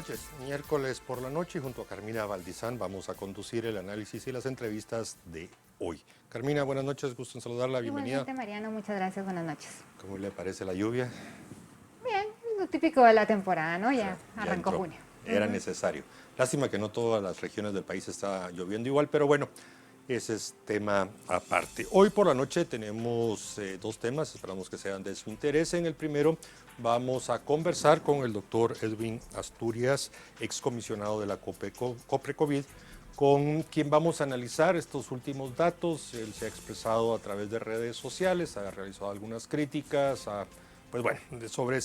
noches. Miércoles por la noche, junto a Carmina Valdizán, vamos a conducir el análisis y las entrevistas de hoy. Carmina, buenas noches, gusto en saludarla, bienvenida. Igualmente, Mariano, muchas gracias, buenas noches. ¿Cómo le parece la lluvia? Bien, lo típico de la temporada, ¿no? Ya Ya arrancó entró, junio. era necesario. Lástima que no todas las regiones del país está lloviendo igual, pero bueno, ese es tema aparte. Hoy por la noche tenemos dos temas, esperamos que sean de su interés. En el primero vamos a conversar con el doctor Edwin Asturias, excomisionado de la COPRECOVID, con quien vamos a analizar estos últimos datos. Él se ha expresado a través de redes sociales, ha realizado algunas críticas, pues bueno, sobre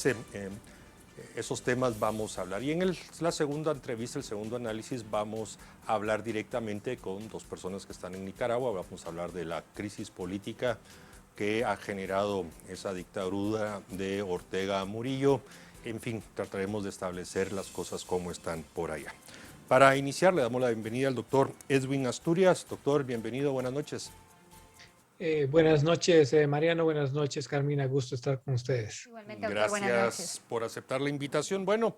esos temas vamos a hablar. Y en la segunda entrevista, el segundo análisis, vamos a hablar directamente con dos personas que están en Nicaragua. Vamos a hablar de la crisis política que ha generado esa dictadura de Ortega Murillo. En fin, trataremos de establecer las cosas como están por allá. Para iniciar, le damos la bienvenida al doctor Edwin Asturias. Doctor, bienvenido, buenas noches. Buenas noches, Mariano. Buenas noches, Carmina. Gusto estar con ustedes. Igualmente, doctor, buenas noches. Gracias por aceptar la invitación. Bueno,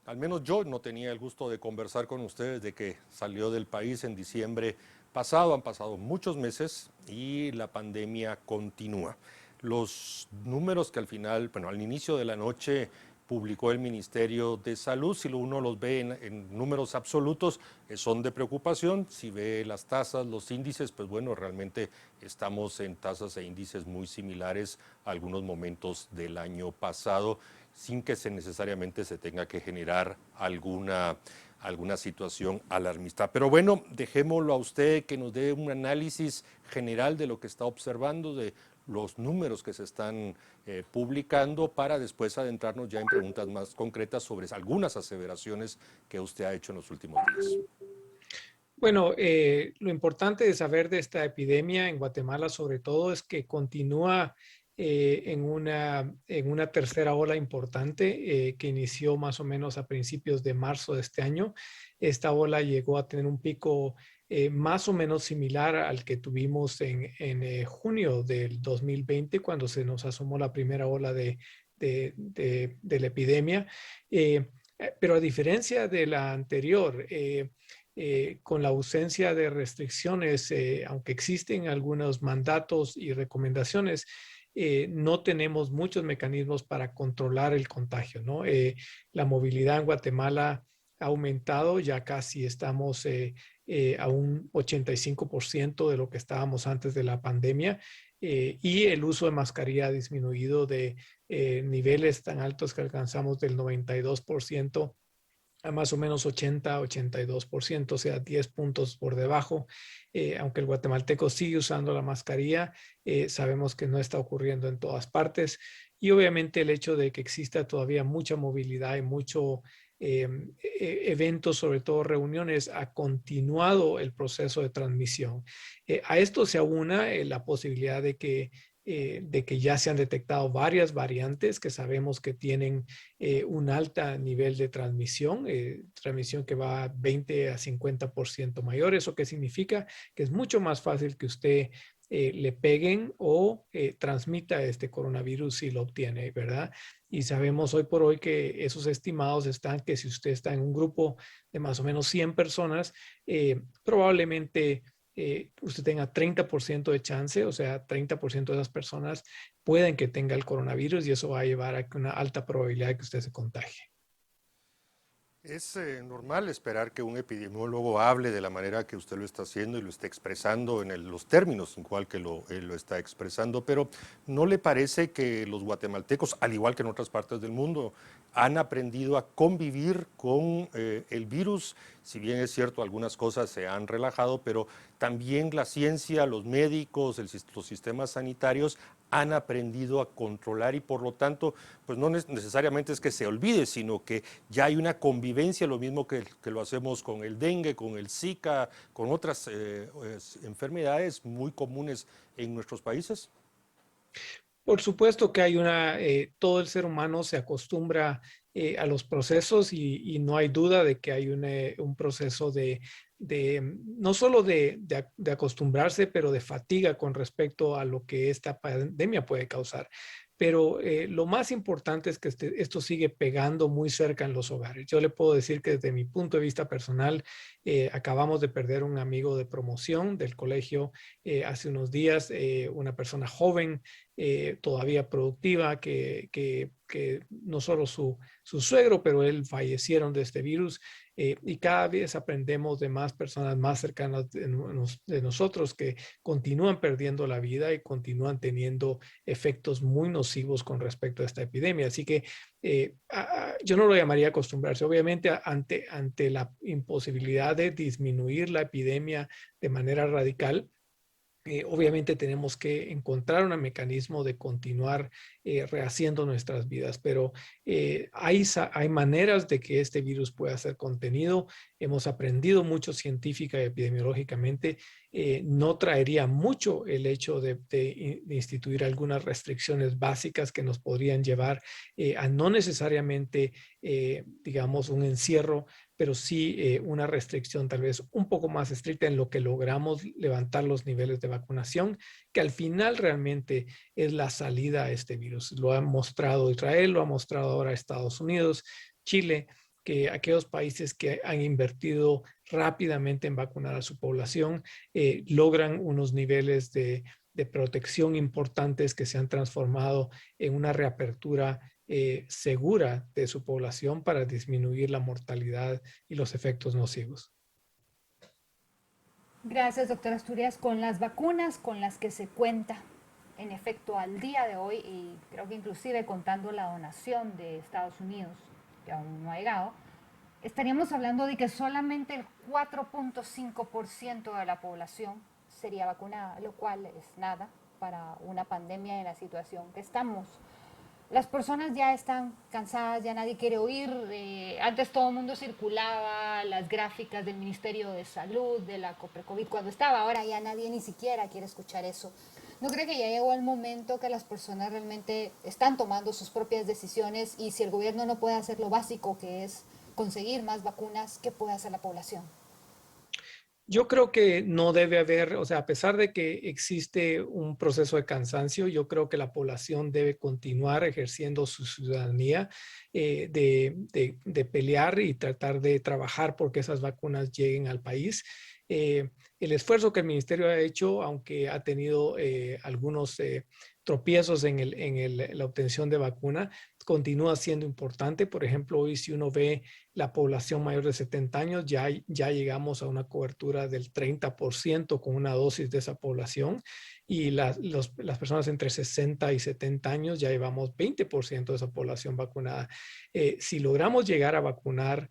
al menos yo no tenía el gusto de conversar con ustedes de que salió del país en diciembre pasado. Han pasado muchos meses y la pandemia continúa. Los números que al final, bueno, al inicio de la noche publicó el Ministerio de Salud, si uno los ve en números absolutos, son de preocupación. Si ve las tasas, los índices, pues bueno, realmente estamos en tasas e índices muy similares a algunos momentos del año pasado, sin que necesariamente se tenga que generar alguna situación alarmista. Pero bueno, dejémoslo a usted que nos dé un análisis general de lo que está observando, de los números que se están publicando, para después adentrarnos ya en preguntas más concretas sobre algunas aseveraciones que usted ha hecho en los últimos días. Bueno, lo importante de saber de esta epidemia en Guatemala, sobre todo, es que continúa en una tercera ola importante que inició más o menos a principios de marzo de este año. Esta ola llegó a tener un pico más o menos similar al que tuvimos en junio del 2020, cuando se nos asomó la primera ola de la epidemia. Pero a diferencia de la anterior, con la ausencia de restricciones, aunque existen algunos mandatos y recomendaciones, no tenemos muchos mecanismos para controlar el contagio, ¿no? La movilidad en Guatemala ha aumentado, ya casi estamos a un 85% de lo que estábamos antes de la pandemia, y el uso de mascarilla ha disminuido de niveles tan altos que alcanzamos del 92% a más o menos 80-82%, o sea, 10 puntos por debajo. Aunque el guatemalteco sigue usando la mascarilla, sabemos que no está ocurriendo en todas partes. Y obviamente el hecho de que exista todavía mucha movilidad y mucho eventos, sobre todo reuniones, ha continuado el proceso de transmisión. A esto se aúna la posibilidad de que ya se han detectado varias variantes que sabemos que tienen un alto nivel de transmisión, transmisión que va a 20 a 50% mayor. ¿Eso qué significa? Que es mucho más fácil que usted le peguen o transmita este coronavirus si lo obtiene, ¿verdad? Y sabemos hoy por hoy que esos estimados están que si usted está en un grupo de más o menos 100 personas, probablemente usted tenga 30% de chance, o sea, 30% de las personas pueden que tenga el coronavirus, y eso va a llevar a una alta probabilidad de que usted se contagie. Es normal esperar que un epidemiólogo hable de la manera que usted lo está haciendo y lo está expresando en los términos en cual que él lo está expresando, pero ¿no le parece que los guatemaltecos, al igual que en otras partes del mundo, han aprendido a convivir con el virus? Si bien es cierto, algunas cosas se han relajado, pero también la ciencia, los médicos, los sistemas sanitarios han aprendido a controlar, y por lo tanto, pues no necesariamente es que se olvide, sino que ya hay una convivencia, lo mismo que lo hacemos con el dengue, con el Zika, con otras enfermedades muy comunes en nuestros países. Por supuesto que hay todo el ser humano se acostumbra a los procesos, y no hay duda de que hay un proceso no solo de acostumbrarse, pero de fatiga con respecto a lo que esta pandemia puede causar. pero lo más importante es que esto sigue pegando muy cerca en los hogares. Yo le puedo decir que desde mi punto de vista personal, acabamos de perder un amigo de promoción del colegio hace unos días, una persona joven, todavía productiva, que no solo su suegro, pero él fallecieron de este virus. Y cada vez aprendemos de más personas más cercanas de nosotros que continúan perdiendo la vida y continúan teniendo efectos muy nocivos con respecto a esta epidemia. Así que yo no lo llamaría acostumbrarse. Obviamente, ante la imposibilidad de disminuir la epidemia de manera radical, obviamente tenemos que encontrar un mecanismo de continuar rehaciendo nuestras vidas, pero hay maneras de que este virus pueda ser contenido. Hemos aprendido mucho científica y epidemiológicamente. No traería mucho el hecho de instituir algunas restricciones básicas que nos podrían llevar a no necesariamente, digamos, un encierro, pero sí una restricción tal vez un poco más estricta en lo que logramos levantar los niveles de vacunación, que al final realmente es la salida a este virus. Lo ha mostrado Israel, lo ha mostrado ahora Estados Unidos, Chile, que aquellos países que han invertido rápidamente en vacunar a su población logran unos niveles de protección importantes que se han transformado en una reapertura segura de su población para disminuir la mortalidad y los efectos nocivos. Gracias, doctor Asturias. Con las vacunas con las que se cuenta, en efecto, al día de hoy, y creo que inclusive contando la donación de Estados Unidos, que aún no ha llegado, estaríamos hablando de que solamente el 4.5% de la población sería vacunada, lo cual es nada para una pandemia en la situación que estamos. Las personas ya están cansadas, ya nadie quiere oír. Antes todo el mundo circulaba las gráficas del Ministerio de Salud, de la Coprecovid cuando estaba, ahora ya nadie ni siquiera quiere escuchar eso. ¿No cree que ya llegó el momento que las personas realmente están tomando sus propias decisiones y si el gobierno no puede hacer lo básico que es conseguir más vacunas, qué puede hacer la población? Yo creo que no debe haber, o sea, a pesar de que existe un proceso de cansancio, yo creo que la población debe continuar ejerciendo su ciudadanía de pelear y tratar de trabajar porque esas vacunas lleguen al país. El esfuerzo que el ministerio ha hecho, aunque ha tenido algunos tropiezos en la obtención de vacuna, continúa siendo importante. Por ejemplo, hoy si uno ve la población mayor de 70 años, ya llegamos a una cobertura del 30% con una dosis de esa población y las personas entre 60 y 70 años ya llevamos 20% de esa población vacunada. Si logramos llegar a vacunar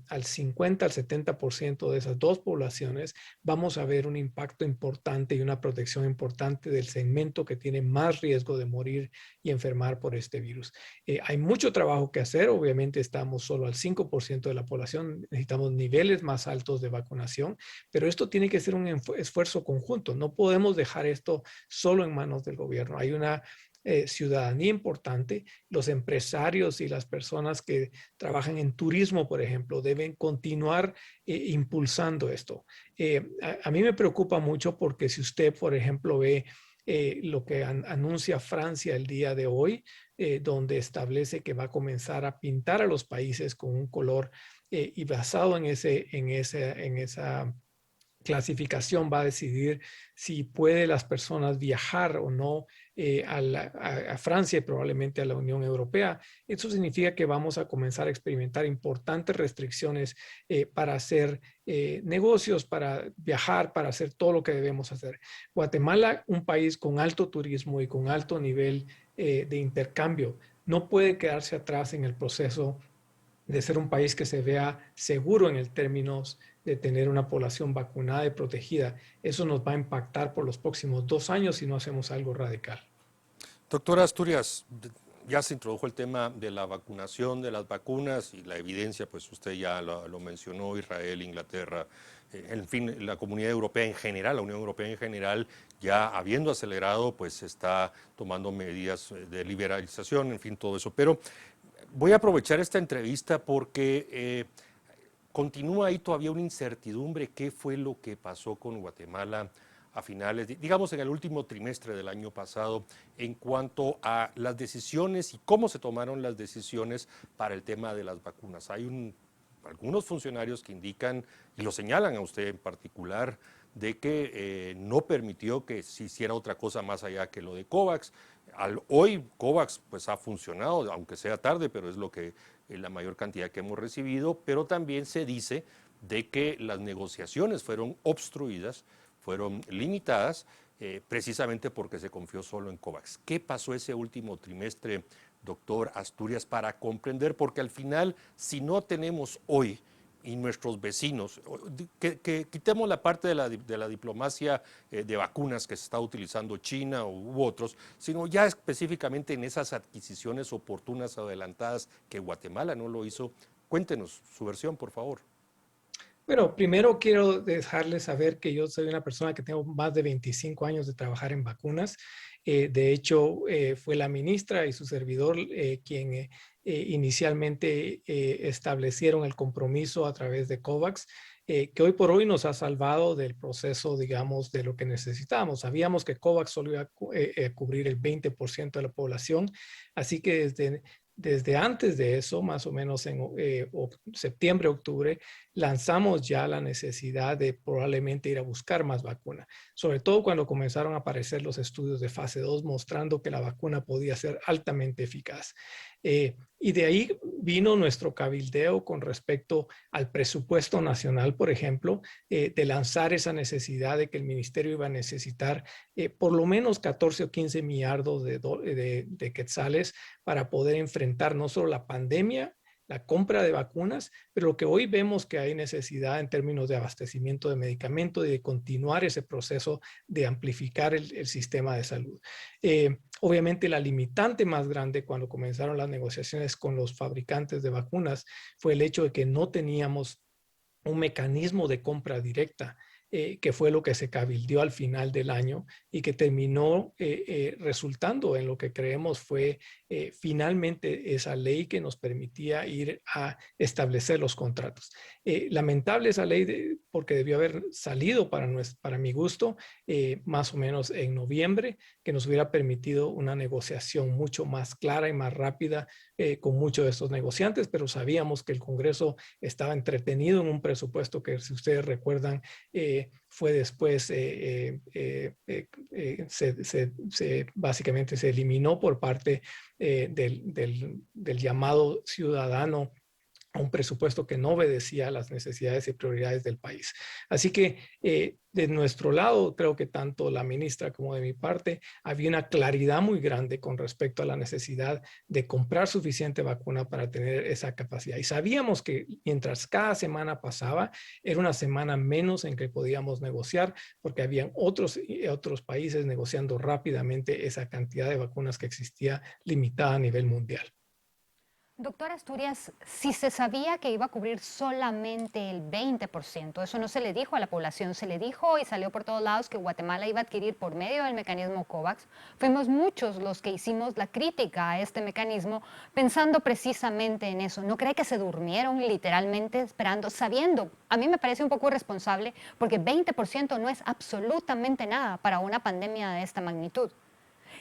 al 50 al 70% de esas dos poblaciones, vamos a ver un impacto importante y una protección importante del segmento que tiene más riesgo de morir y enfermar por este virus. Hay mucho trabajo que hacer, obviamente estamos solo al 5% de la población, necesitamos niveles más altos de vacunación, pero esto tiene que ser un esfuerzo conjunto, no podemos dejar esto solo en manos del gobierno. Hay una ciudadanía importante, los empresarios y las personas que trabajan en turismo, por ejemplo, deben continuar impulsando esto. A mí me preocupa mucho porque si usted, por ejemplo, ve lo que anuncia Francia el día de hoy, donde establece que va a comenzar a pintar a los países con un color y basado en esa clasificación va a decidir si puede las personas viajar o no a Francia y probablemente a la Unión Europea. Eso significa que vamos a comenzar a experimentar importantes restricciones para hacer negocios, para viajar, para hacer todo lo que debemos hacer. Guatemala, un país con alto turismo y con alto nivel de intercambio, no puede quedarse atrás en el proceso de ser un país que se vea seguro en el términos de tener una población vacunada y protegida. Eso nos va a impactar por los próximos 2 años si no hacemos algo radical. Doctora Asturias, ya se introdujo el tema de la vacunación, de las vacunas y la evidencia, pues usted ya lo mencionó, Israel, Inglaterra, en fin, la comunidad europea en general, la Unión Europea en general, ya habiendo acelerado, pues está tomando medidas de liberalización, en fin, todo eso. Pero voy a aprovechar esta entrevista porque continúa ahí todavía una incertidumbre. ¿Qué fue lo que pasó con Guatemala a finales, digamos en el último trimestre del año pasado, en cuanto a las decisiones y cómo se tomaron las decisiones para el tema de las vacunas. Hay algunos funcionarios que indican, y lo señalan a usted en particular, de que no permitió que se hiciera otra cosa más allá que lo de COVAX. Hoy COVAX pues ha funcionado, aunque sea tarde, pero es lo que la mayor cantidad que hemos recibido, pero también se dice de que las negociaciones fueron obstruidas, fueron limitadas, precisamente porque se confió solo en COVAX. ¿Qué pasó ese último trimestre, doctor Asturias, para comprender? Porque al final, si no tenemos hoy y nuestros vecinos, que quitemos la parte de la diplomacia de vacunas que se está utilizando China u otros, sino ya específicamente en esas adquisiciones oportunas adelantadas que Guatemala no lo hizo. Cuéntenos su versión, por favor. Bueno, primero quiero dejarles saber que yo soy una persona que tengo más de 25 años de trabajar en vacunas. De hecho, fue la ministra y su servidor quien inicialmente establecieron el compromiso a través de COVAX, que hoy por hoy nos ha salvado del proceso, digamos, de lo que necesitábamos. Sabíamos que COVAX solo iba a cubrir el 20% de la población, así que desde antes de eso, más o menos en septiembre, octubre, lanzamos ya la necesidad de probablemente ir a buscar más vacuna, sobre todo cuando comenzaron a aparecer los estudios de fase 2 mostrando que la vacuna podía ser altamente eficaz. Y de ahí vino nuestro cabildeo con respecto al presupuesto nacional, por ejemplo, de lanzar esa necesidad de que el ministerio iba a necesitar por lo menos 14 o 15 millardos de quetzales para poder enfrentar no solo la pandemia, la compra de vacunas, pero lo que hoy vemos que hay necesidad en términos de abastecimiento de medicamentos y de continuar ese proceso de amplificar el sistema de salud. Obviamente la limitante más grande cuando comenzaron las negociaciones con los fabricantes de vacunas fue el hecho de que no teníamos un mecanismo de compra directa, que fue lo que se cabildeó al final del año y que terminó resultando en lo que creemos fue finalmente esa ley que nos permitía ir a establecer los contratos. Lamentable esa ley porque debió haber salido para mi gusto más o menos en noviembre, que nos hubiera permitido una negociación mucho más clara y más rápida con muchos de estos negociantes, pero sabíamos que el Congreso estaba entretenido en un presupuesto que, si ustedes recuerdan, fue después, básicamente se eliminó por parte del llamado ciudadano a un presupuesto que no obedecía a las necesidades y prioridades del país. Así que de nuestro lado, creo que tanto la ministra como de mi parte, había una claridad muy grande con respecto a la necesidad de comprar suficiente vacuna para tener esa capacidad. Y sabíamos que mientras cada semana pasaba, era una semana menos en que podíamos negociar, porque habían otros países negociando rápidamente esa cantidad de vacunas que existía limitada a nivel mundial. Doctor Asturias, si se sabía que iba a cubrir solamente el 20%, eso no se le dijo a la población, se le dijo y salió por todos lados que Guatemala iba a adquirir por medio del mecanismo COVAX. Fuimos muchos los que hicimos la crítica a este mecanismo pensando precisamente en eso. ¿No cree que se durmieron literalmente esperando, sabiendo? A mí me parece un poco irresponsable porque 20% no es absolutamente nada para una pandemia de esta magnitud.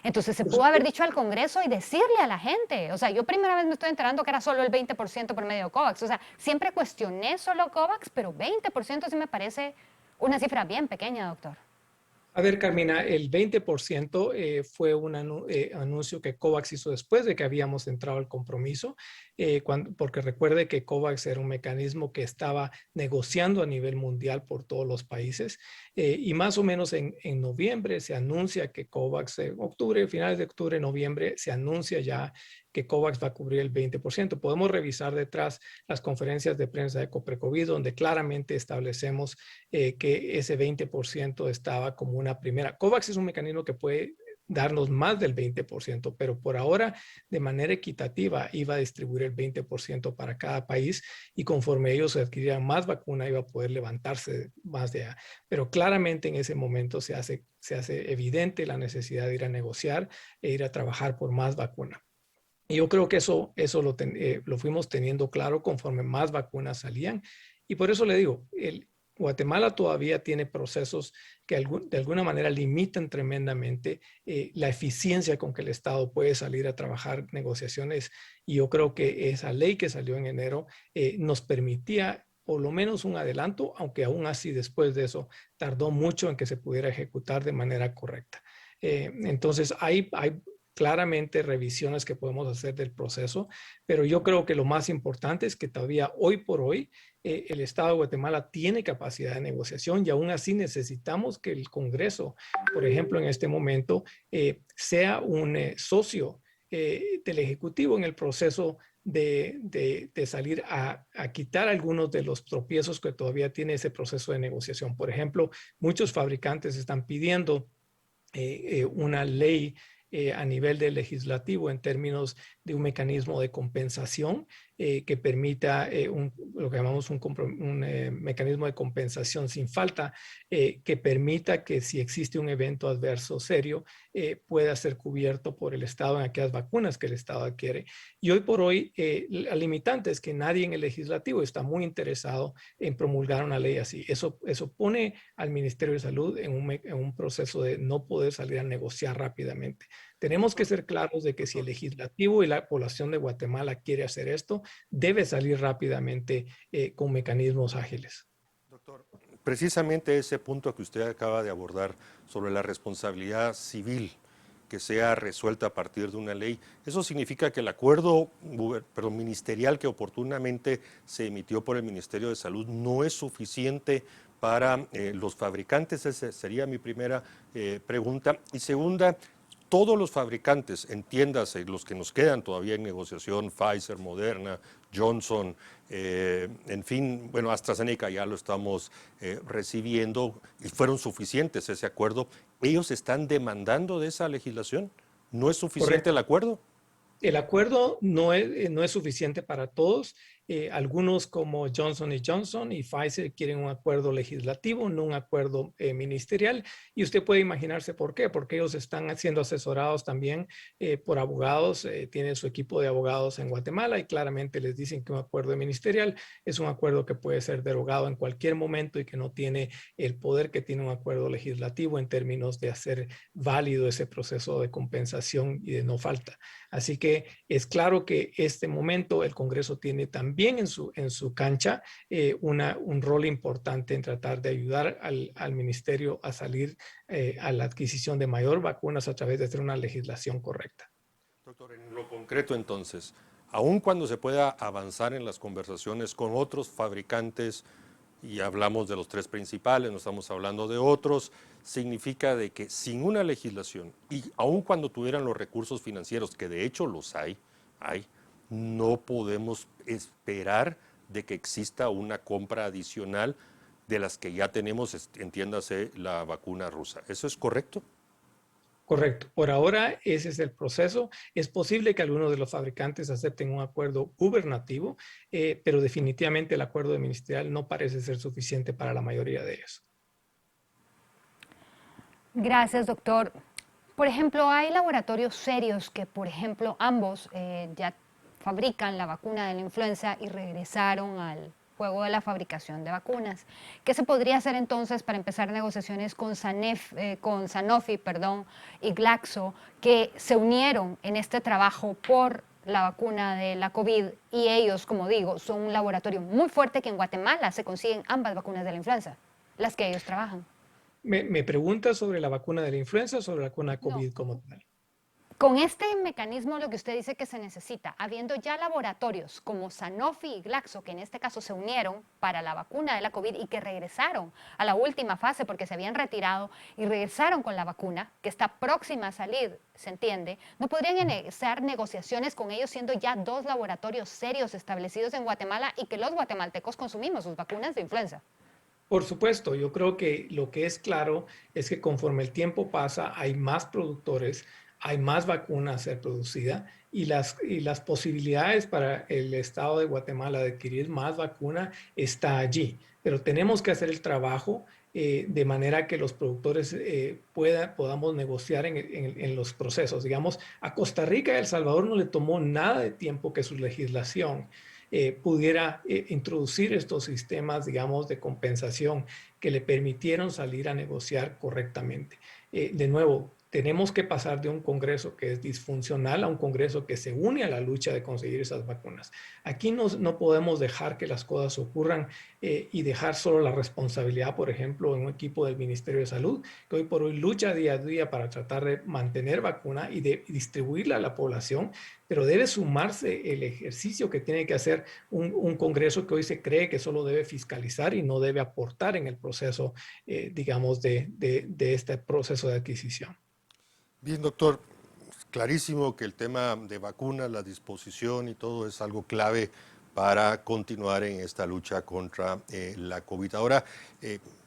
Entonces se pudo haber dicho al Congreso y decirle a la gente. O sea, yo primera vez me estoy enterando que era solo el 20% por medio de COVAX. O sea, siempre cuestioné solo COVAX, pero 20% sí me parece una cifra bien pequeña, doctor. A ver, Carmina, el 20% fue un anuncio que COVAX hizo después de que habíamos entrado al compromiso, porque recuerde que COVAX era un mecanismo que estaba negociando a nivel mundial por todos los países, y más o menos en noviembre se anuncia que COVAX, octubre, finales de octubre, noviembre, se anuncia ya que COVAX va a cubrir el 20%. Podemos revisar detrás las conferencias de prensa de Coprecovid, donde claramente establecemos que ese 20% estaba como una primera. COVAX es un mecanismo que puede darnos más del 20%, pero por ahora, de manera equitativa, iba a distribuir el 20% para cada país y conforme ellos adquirieran más vacuna, iba a poder levantarse más de allá. Pero claramente en ese momento se hace evidente la necesidad de ir a negociar e ir a trabajar por más vacuna. Y yo creo que eso lo fuimos teniendo claro conforme más vacunas salían. Y por eso le digo, Guatemala todavía tiene procesos que de alguna manera limitan tremendamente la eficiencia con que el Estado puede salir a trabajar negociaciones, y yo creo que esa ley que salió en enero nos permitía por lo menos un adelanto, aunque aún así después de eso tardó mucho en que se pudiera ejecutar de manera correcta. Entonces hay claramente revisiones que podemos hacer del proceso, pero yo creo que lo más importante es que todavía hoy por hoy el Estado de Guatemala tiene capacidad de negociación, y aún así necesitamos que el Congreso, por ejemplo, en este momento, sea un socio del Ejecutivo en el proceso de salir a quitar algunos de los tropiezos que todavía tiene ese proceso de negociación. Por ejemplo, muchos fabricantes están pidiendo una ley a nivel del legislativo en términos de un mecanismo de compensación que permita lo que llamamos un mecanismo de compensación sin falta, que permita que si existe un evento adverso serio, pueda ser cubierto por el Estado en aquellas vacunas que el Estado adquiere. Y hoy por hoy, la limitante es que nadie en el legislativo está muy interesado en promulgar una ley así. Eso pone al Ministerio de Salud en un proceso de no poder salir a negociar rápidamente. Tenemos que ser claros de que si el legislativo y la población de Guatemala quiere hacer esto, debe salir rápidamente con mecanismos ágiles. Doctor, precisamente ese punto que usted acaba de abordar sobre la responsabilidad civil que sea resuelta a partir de una ley, eso significa que el acuerdo ministerial que oportunamente se emitió por el Ministerio de Salud no es suficiente para los fabricantes. Esa sería mi primera pregunta. Y segunda, todos los fabricantes, entiéndase, los que nos quedan todavía en negociación, Pfizer, Moderna, Johnson, en fin, bueno, AstraZeneca ya lo estamos recibiendo y fueron suficientes ese acuerdo. ¿Ellos están demandando de esa legislación? ¿No es suficiente Correcto. el acuerdo? El acuerdo no es suficiente para todos. Algunos como Johnson Johnson y Pfizer quieren un acuerdo legislativo, no un acuerdo ministerial. Y usted puede imaginarse por qué, porque ellos están siendo asesorados también por abogados, tienen su equipo de abogados en Guatemala y claramente les dicen que un acuerdo ministerial es un acuerdo que puede ser derogado en cualquier momento y que no tiene el poder que tiene un acuerdo legislativo en términos de hacer válido ese proceso de compensación y de no falta. Así que es claro que este momento el Congreso tiene también en su cancha un rol importante en tratar de ayudar al ministerio a salir a la adquisición de mayor vacunas a través de hacer una legislación correcta. Doctor, en lo concreto entonces, aun cuando se pueda avanzar en las conversaciones con otros fabricantes, y hablamos de los tres principales, no estamos hablando de otros, significa de que sin una legislación, y aun cuando tuvieran los recursos financieros, que de hecho los hay, no podemos esperar de que exista una compra adicional de las que ya tenemos, entiéndase, la vacuna rusa. ¿Eso es correcto? Correcto. Por ahora ese es el proceso. Es posible que algunos de los fabricantes acepten un acuerdo gubernativo, pero definitivamente el acuerdo ministerial no parece ser suficiente para la mayoría de ellos. Gracias, doctor. Por ejemplo, hay laboratorios serios que, por ejemplo, ambos ya fabrican la vacuna de la influenza y regresaron al juego de la fabricación de vacunas. ¿Qué se podría hacer entonces para empezar negociaciones con Sanofi y Glaxo, que se unieron en este trabajo por la vacuna de la COVID? Y ellos, como digo, son un laboratorio muy fuerte que en Guatemala se consiguen ambas vacunas de la influenza, las que ellos trabajan. ¿Me pregunta sobre la vacuna de la influenza o sobre la vacuna COVID como tal? Con este mecanismo, lo que usted dice que se necesita, habiendo ya laboratorios como Sanofi y Glaxo, que en este caso se unieron para la vacuna de la COVID y que regresaron a la última fase porque se habían retirado y regresaron con la vacuna, que está próxima a salir, ¿se entiende? ¿No podrían iniciar negociaciones con ellos siendo ya dos laboratorios serios establecidos en Guatemala y que los guatemaltecos consumimos sus vacunas de influenza? Por supuesto, yo creo que lo que es claro es que conforme el tiempo pasa, hay más productores, hay más vacunas a ser producida y las posibilidades para el Estado de Guatemala de adquirir más vacuna está allí. Pero tenemos que hacer el trabajo de manera que los productores podamos negociar en los procesos. Digamos, a Costa Rica y a El Salvador no le tomó nada de tiempo que su legislación pudiera introducir estos sistemas, digamos, de compensación que le permitieron salir a negociar correctamente. De nuevo, tenemos que pasar de un Congreso que es disfuncional a un Congreso que se une a la lucha de conseguir esas vacunas. Aquí no podemos dejar que las cosas ocurran y dejar solo la responsabilidad, por ejemplo, en un equipo del Ministerio de Salud, que hoy por hoy lucha día a día para tratar de mantener vacuna y de distribuirla a la población, pero debe sumarse el ejercicio que tiene que hacer un Congreso que hoy se cree que solo debe fiscalizar y no debe aportar en el proceso, digamos, de este proceso de adquisición. Bien, doctor, clarísimo que el tema de vacunas, la disposición y todo es algo clave para continuar en esta lucha contra la COVID. Ahora,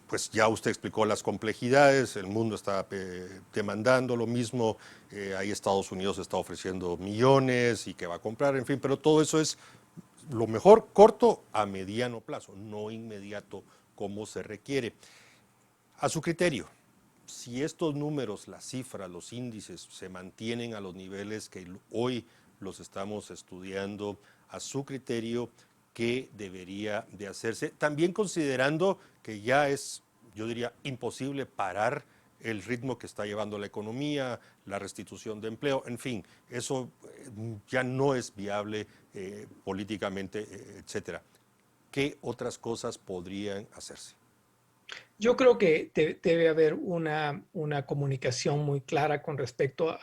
pues ya usted explicó las complejidades, el mundo está demandando lo mismo, ahí Estados Unidos está ofreciendo millones y que va a comprar, en fin, pero todo eso es lo mejor corto a mediano plazo, no inmediato como se requiere. A su criterio, si estos números, las cifras, los índices se mantienen a los niveles que hoy los estamos estudiando, a su criterio, ¿qué debería de hacerse? También considerando que ya es, yo diría, imposible parar el ritmo que está llevando la economía, la restitución de empleo, en fin, eso ya no es viable políticamente, etcétera. ¿Qué otras cosas podrían hacerse? Yo creo que debe haber una comunicación muy clara con respecto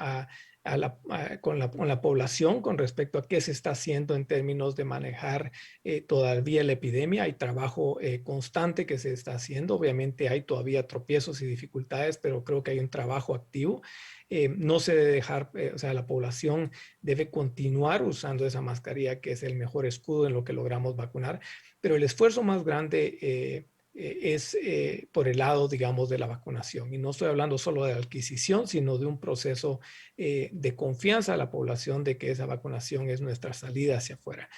con la población, con respecto a qué se está haciendo en términos de manejar todavía la epidemia. Hay trabajo constante que se está haciendo. Obviamente hay todavía tropiezos y dificultades, pero creo que hay un trabajo activo. No se debe dejar, o sea, la población debe continuar usando esa mascarilla, que es el mejor escudo en lo que logramos vacunar. Pero el esfuerzo más grande es por el lado, digamos, de la vacunación. Y no estoy hablando solo de la adquisición, sino de un proceso de confianza a la población de que esa vacunación es nuestra salida hacia afuera.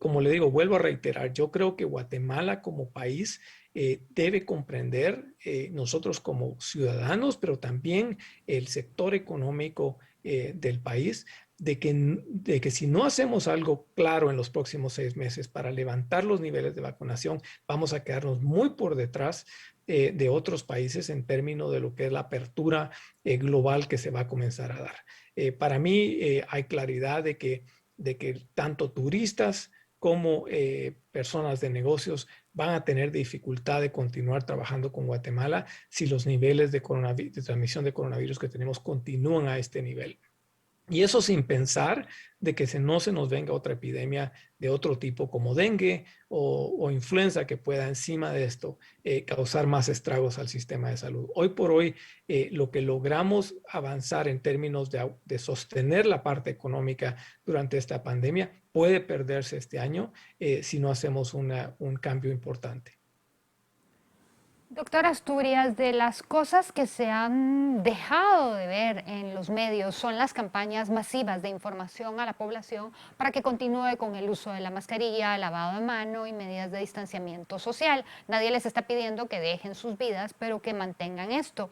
Como le digo, vuelvo a reiterar, yo creo que Guatemala como país debe comprender, nosotros como ciudadanos, pero también el sector económico del país, de que si no hacemos algo claro en los próximos 6 meses para levantar los niveles de vacunación, vamos a quedarnos muy por detrás de otros países en términos de lo que es la apertura global que se va a comenzar a dar. Para mí hay claridad de que tanto turistas como personas de negocios van a tener dificultad de continuar trabajando con Guatemala si los niveles de transmisión de coronavirus que tenemos continúan a este nivel. Y eso sin pensar de que no se nos venga otra epidemia de otro tipo como dengue o influenza que pueda encima de esto causar más estragos al sistema de salud. Hoy por hoy, lo que logramos avanzar en términos de sostener la parte económica durante esta pandemia puede perderse este año si no hacemos un cambio importante. Doctor Asturias, de las cosas que se han dejado de ver en los medios son las campañas masivas de información a la población para que continúe con el uso de la mascarilla, lavado de mano y medidas de distanciamiento social. Nadie les está pidiendo que dejen sus vidas, pero que mantengan esto.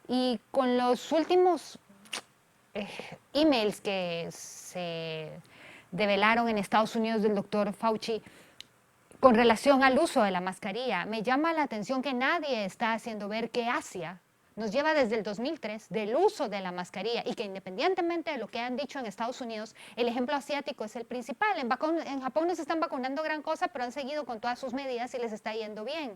Y con los últimos emails que se develaron en Estados Unidos del doctor Fauci, con relación al uso de la mascarilla, me llama la atención que nadie está haciendo ver que Asia nos lleva desde el 2003 del uso de la mascarilla y que independientemente de lo que han dicho en Estados Unidos, el ejemplo asiático es el principal. En Japón no se están vacunando gran cosa, pero han seguido con todas sus medidas y les está yendo bien.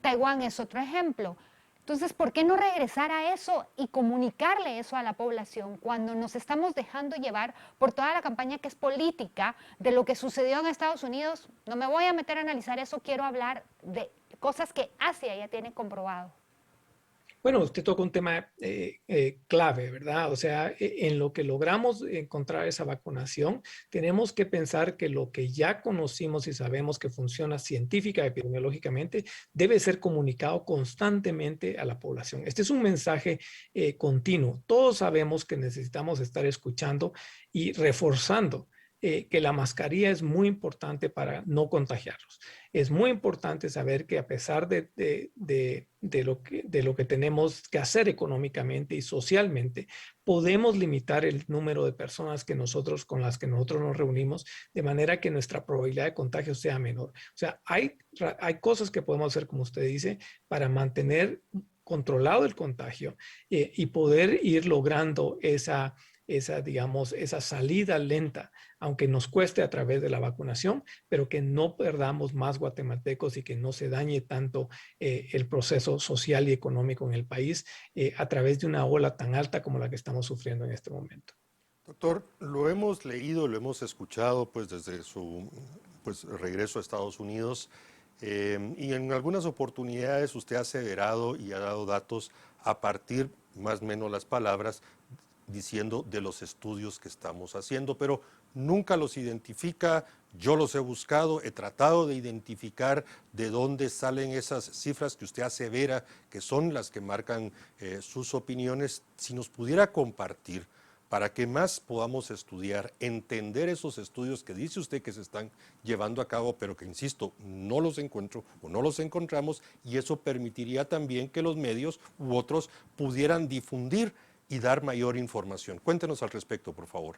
Taiwán es otro ejemplo. Entonces, ¿por qué no regresar a eso y comunicarle eso a la población cuando nos estamos dejando llevar por toda la campaña que es política de lo que sucedió en Estados Unidos? No me voy a meter a analizar eso, quiero hablar de cosas que Asia ya tiene comprobado. Bueno, usted toca un tema clave, ¿verdad? O sea, en lo que logramos encontrar esa vacunación, tenemos que pensar que lo que ya conocimos y sabemos que funciona científica, epidemiológicamente, debe ser comunicado constantemente a la población. Este es un mensaje continuo. Todos sabemos que necesitamos estar escuchando y reforzando que la mascarilla es muy importante para no contagiarlos. Es muy importante saber que a pesar de lo que tenemos que hacer económicamente y socialmente, podemos limitar el número de personas con las que nosotros nos reunimos, de manera que nuestra probabilidad de contagio sea menor. O sea, hay cosas que podemos hacer, como usted dice, para mantener controlado el contagio y poder ir logrando digamos, esa salida lenta, aunque nos cueste a través de la vacunación, pero que no perdamos más guatemaltecos y que no se dañe tanto el proceso social y económico en el país a través de una ola tan alta como la que estamos sufriendo en este momento. Doctor, lo hemos leído, lo hemos escuchado pues desde su pues, regreso a Estados Unidos y en algunas oportunidades usted ha aseverado y ha dado datos a partir, más o menos las palabras, diciendo de los estudios que estamos haciendo, pero nunca los identifica. Yo los he buscado, he tratado de identificar de dónde salen esas cifras que usted asevera que son las que marcan sus opiniones. Si nos pudiera compartir para que más podamos estudiar, entender esos estudios que dice usted que se están llevando a cabo, pero que, insisto, no los encuentro o no los encontramos, y eso permitiría también que los medios u otros pudieran difundir y dar mayor información. Cuéntenos al respecto, por favor.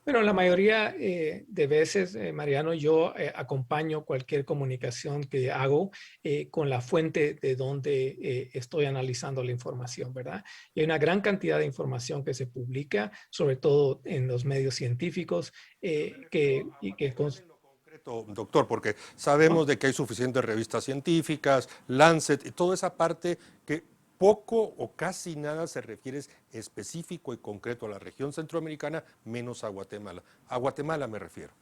Bueno, la mayoría de veces, Mariano, yo acompaño cualquier comunicación que hago con la fuente de donde estoy analizando la información, ¿verdad? Y hay una gran cantidad de información que se publica, sobre todo en los medios científicos, Doctor, porque sabemos de que hay suficientes revistas científicas, Lancet y toda esa parte que poco o casi nada se refiere específico y concreto a la región centroamericana, menos a Guatemala. A Guatemala me refiero.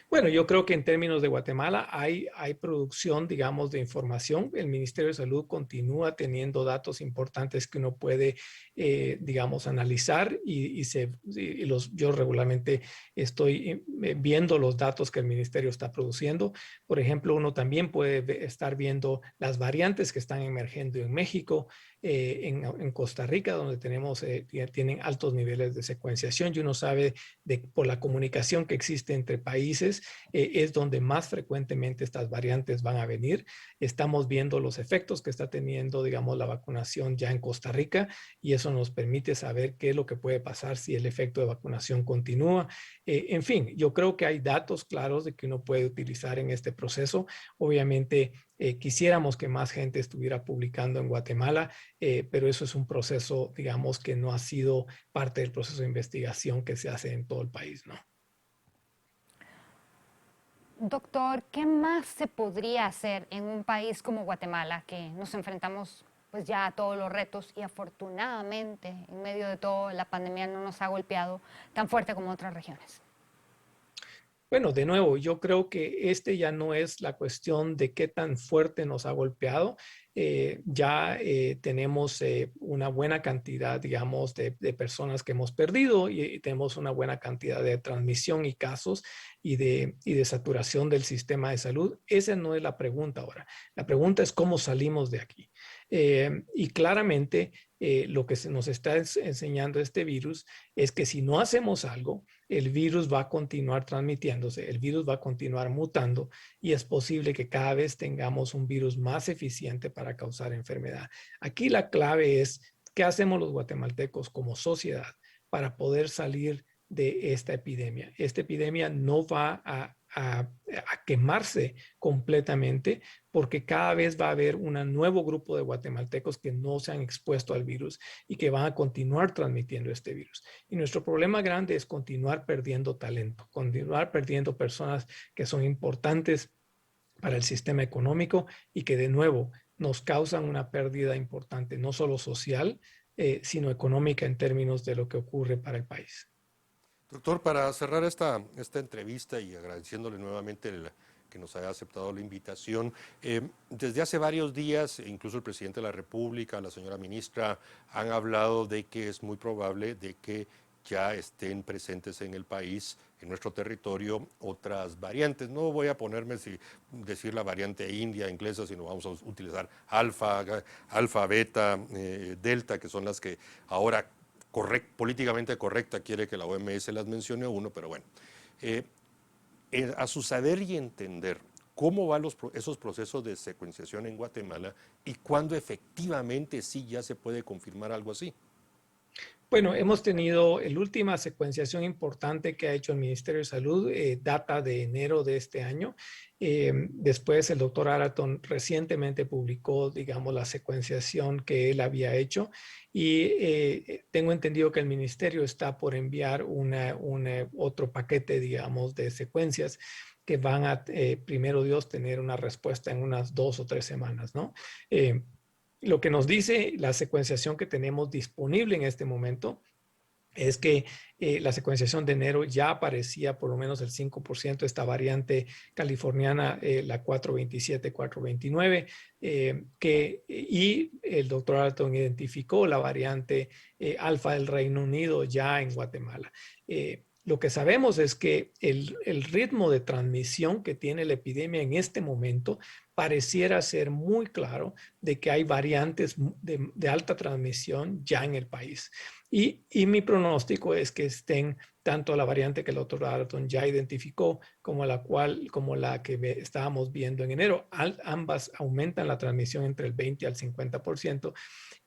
Bueno, yo creo que en términos de Guatemala hay producción, digamos, de información. El Ministerio de Salud continúa teniendo datos importantes que uno puede, digamos, analizar yo regularmente estoy viendo los datos que el Ministerio está produciendo. Por ejemplo, uno también puede estar viendo las variantes que están emergiendo en México, en Costa Rica, donde tienen altos niveles de secuenciación, y uno sabe por la comunicación que existe entre países, es donde más frecuentemente estas variantes van a venir. Estamos viendo los efectos que está teniendo, digamos, la vacunación ya en Costa Rica, y eso nos permite saber qué es lo que puede pasar si el efecto de vacunación continúa. En fin, yo creo que hay datos claros de que uno puede utilizar en este proceso. Obviamente, quisiéramos que más gente estuviera publicando en Guatemala, pero eso es un proceso, digamos, que no ha sido parte del proceso de investigación que se hace en todo el país, ¿no? Doctor, ¿qué más se podría hacer en un país como Guatemala, que nos enfrentamos pues ya a todos los retos y afortunadamente en medio de todo la pandemia no nos ha golpeado tan fuerte como otras regiones? Bueno, de nuevo, yo creo que ya no es la cuestión de qué tan fuerte nos ha golpeado. Ya tenemos una buena cantidad, digamos, de personas que hemos perdido, y tenemos una buena cantidad de transmisión y casos y de saturación del sistema de salud. Esa no es la pregunta ahora. La pregunta es cómo salimos de aquí. Y claramente lo que nos está enseñando este virus es que si no hacemos algo, el virus va a continuar transmitiéndose, el virus va a continuar mutando, y es posible que cada vez tengamos un virus más eficiente para causar enfermedad. Aquí la clave es qué hacemos los guatemaltecos como sociedad para poder salir de esta epidemia. Esta epidemia no va a quemarse completamente, porque cada vez va a haber un nuevo grupo de guatemaltecos que no se han expuesto al virus y que van a continuar transmitiendo este virus. Y nuestro problema grande es continuar perdiendo talento, continuar perdiendo personas que son importantes para el sistema económico y que de nuevo nos causan una pérdida importante, no solo social, sino económica en términos de lo que ocurre para el país. Doctor, para cerrar esta entrevista y agradeciéndole nuevamente que nos haya aceptado la invitación, desde hace varios días, incluso el presidente de la República, la señora ministra, han hablado de que es muy probable de que ya estén presentes en el país, en nuestro territorio, otras variantes. No voy a ponerme decir la variante india, inglesa, sino vamos a utilizar alfa, beta, delta, que son las que ahora políticamente correcta quiere que la OMS las mencione uno, pero bueno. A su saber y entender, ¿cómo van esos procesos de secuenciación en Guatemala y cuándo efectivamente sí ya se puede confirmar algo así? Bueno, hemos tenido la última secuenciación importante que ha hecho el Ministerio de Salud, data de enero de este año. Después el doctor Araton recientemente publicó, digamos, la secuenciación que él había hecho y tengo entendido que el ministerio está por enviar otro paquete, digamos, de secuencias que van a, primero Dios, tener una respuesta en unas 2 o 3 semanas, ¿no? Lo que nos dice la secuenciación que tenemos disponible en este momento es que la secuenciación de enero ya aparecía por lo menos el 5% de esta variante californiana, la 427, 429, y el doctor Alton identificó la variante alfa del Reino Unido ya en Guatemala. Lo que sabemos es que el ritmo de transmisión que tiene la epidemia en este momento pareciera ser muy claro de que hay variantes de alta transmisión ya en el país. Y mi pronóstico es que estén tanto la variante que el doctor Araton ya identificó como la que estábamos viendo en enero. Ambas aumentan la transmisión entre el 20 al 50%.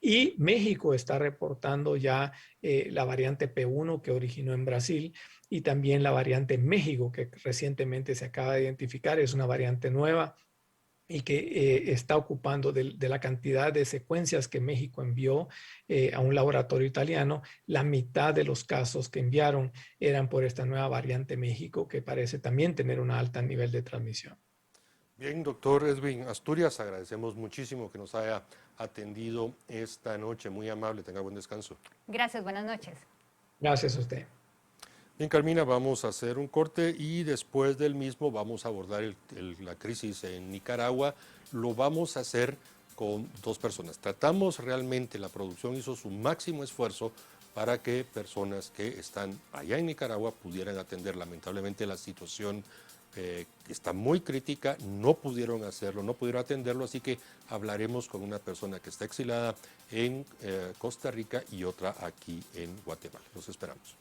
Y México está reportando ya la variante P1 que originó en Brasil y también la variante México que recientemente se acaba de identificar. Es una variante nueva y que está ocupando de la cantidad de secuencias que México envió a un laboratorio italiano. La mitad de los casos que enviaron eran por esta nueva variante México, que parece también tener un alto nivel de transmisión. Bien, doctor Edwin Asturias, agradecemos muchísimo que nos haya atendido esta noche. Muy amable, tenga buen descanso. Gracias, buenas noches. Gracias a usted. Bien, Carmina, vamos a hacer un corte y después del mismo vamos a abordar la crisis en Nicaragua. Lo vamos a hacer con dos personas. Tratamos realmente, la producción hizo su máximo esfuerzo para que personas que están allá en Nicaragua pudieran atender. Lamentablemente la situación está muy crítica, no pudieron hacerlo, no pudieron atenderlo, así que hablaremos con una persona que está exilada en Costa Rica y otra aquí en Guatemala. Los esperamos.